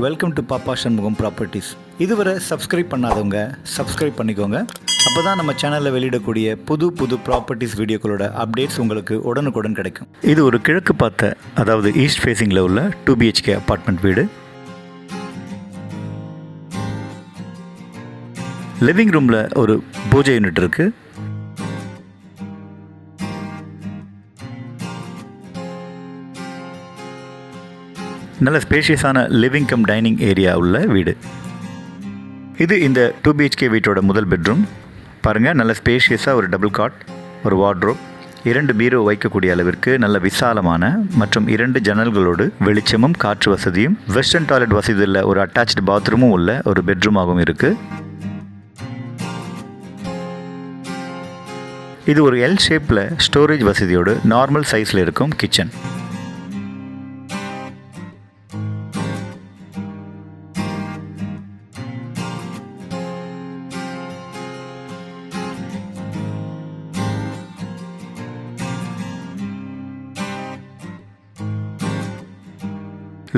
Welcome to பாப்பா Shanmugam properties. இதுவரை subscribe பண்ணாதவங்க சப்ஸ்கிரைப் பண்ணிக்கோங்க. அப்போ தான் நம்ம சேனலில் வெளியிடக்கூடிய புது ப்ராப்பர்ட்டிஸ் வீடியோக்களோட அப்டேட்ஸ் உங்களுக்கு உடனுக்குடன் கிடைக்கும். இது ஒரு கிழக்கு பார்த்த, அதாவது ஈஸ்ட் ஃபேஸிங்கில் உள்ள 2 BHK அப்பார்ட்மெண்ட் வீடு. லிவிங் ரூமில் ஒரு பூஜை யூனிட் இருக்குது. நல்ல ஸ்பேஷியஸான லிவிங் கம் டைனிங் ஏரியா உள்ள வீடு. இது இந்த 2 BHK வீட்டோட முதல் பெட்ரூம். பாருங்கள், நல்ல ஸ்பேஷியஸாக ஒரு டபுள் காட், ஒரு வார்ட்ரோப், 2 பீரோ வைக்கக்கூடிய அளவிற்கு நல்ல விசாலமான மற்றும் 2 ஜன்னல்களோடு வெளிச்சமும் காற்று வசதியும், வெஸ்டர்ன் டாய்லெட் வசதியில் ஒரு அட்டாச்டு பாத்ரூமும் உள்ள ஒரு பெட்ரூமாகவும் இருக்குது. இது ஒரு எல் ஷேப்பில் ஸ்டோரேஜ் வசதியோடு நார்மல் சைஸில் இருக்கும் கிச்சன்.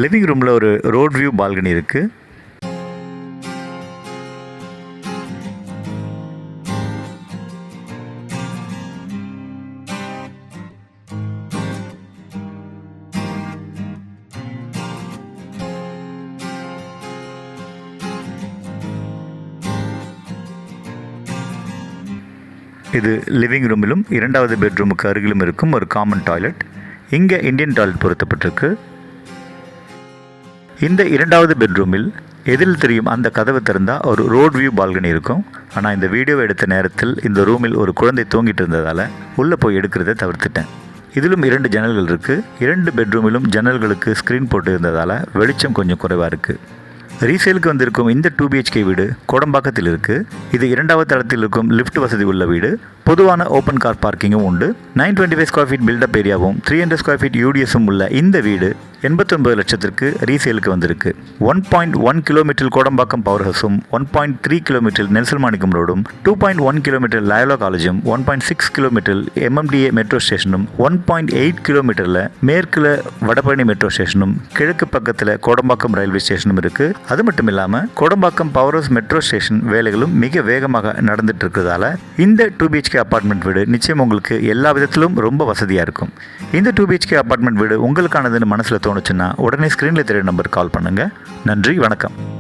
லிவிங் ரூமில் ஒரு ரோட் வியூ பால்கனி இருக்குது. இது லிவிங் ரூமிலும் 2வது பெட்ரூமுக்கு அருகிலும் இருக்கும் ஒரு காமன் டாய்லெட். இங்கே இந்தியன் டாய்லெட் பொருத்தப்பட்டிருக்கு. இந்த 2வது பெட்ரூமில் எதிரில் தெரியும் அந்த கதவை திறந்தால் ஒரு ரோட் வியூ பால்கனி இருக்கும். ஆனால் இந்த வீடியோவை எடுத்த நேரத்தில் இந்த ரூமில் ஒரு குழந்தை தூங்கிட்டு இருந்ததால் உள்ளே போய் எடுக்கிறத தவிர்த்துட்டேன். இதிலும் 2 ஜன்னல்கள் இருக்குது. 2 பெட்ரூமிலும் ஜன்னல்களுக்கு ஸ்க்ரீன் போட்டு இருந்ததால் வெளிச்சம் கொஞ்சம் குறைவாக இருக்குது. ரீசேலுக்கு வந்திருக்கும் இந்த 2 BHK வீடு கோடம்பாக்கத்தில் இருக்குது. இது 2வது தளத்தில் இருக்கும் லிஃப்ட் வசதி உள்ள வீடு. பொதுவான ஓப்பன் கார் பார்க்கிங்கும் உண்டு. 925 ஸ்கொயர் ஃபீட் பில்டப் ஏரியாவும் 300 ஸ்கொயர் ஃபீட் UDSம் உள்ள இந்த வீடு 89 லட்சத்திற்கு ரீசேலுக்கு வந்திருக்கு. 1.1 கிலோமீட்டர் கோடம்பாக்கம் பவர் ஹவுஸும், 1.3 கிலோமீட்டர் நெல்சன் மாணிக்கம் ரோடும், 2.1 கிலோமீட்டர் லயோலா காலேஜும், 1.6 கிலோமீட்டர் MMDA மெட்ரோ ஸ்டேஷனும், 1.8 கிலோமீட்டரில் மேற்கில் வடபழனி மெட்ரோ ஸ்டேஷனும், கிழக்கு பக்கத்தில் கோடம்பாக்கம் ரயில்வே ஸ்டேஷனும் இருக்குது. அது மட்டும் இல்லாமல் Kodambakkam power house metro station வேலைகளும் மிக வேகமாக நடந்துட்டு இருக்கிறதால இந்த 2 BHK அப்பார்ட்மெண்ட் வீடு நிச்சயம் உங்களுக்கு எல்லா விதத்திலும் ரொம்ப வசதியாக இருக்கும். இந்த 2 BHK அப்பார்ட்மெண்ட் வீடு உங்களுக்கானதுன்னு மனசில் தோணுச்சுன்னா உடனே ஸ்க்ரீனில் தெரிய நம்பர் கால் பண்ணுங்கள். நன்றி, வணக்கம்.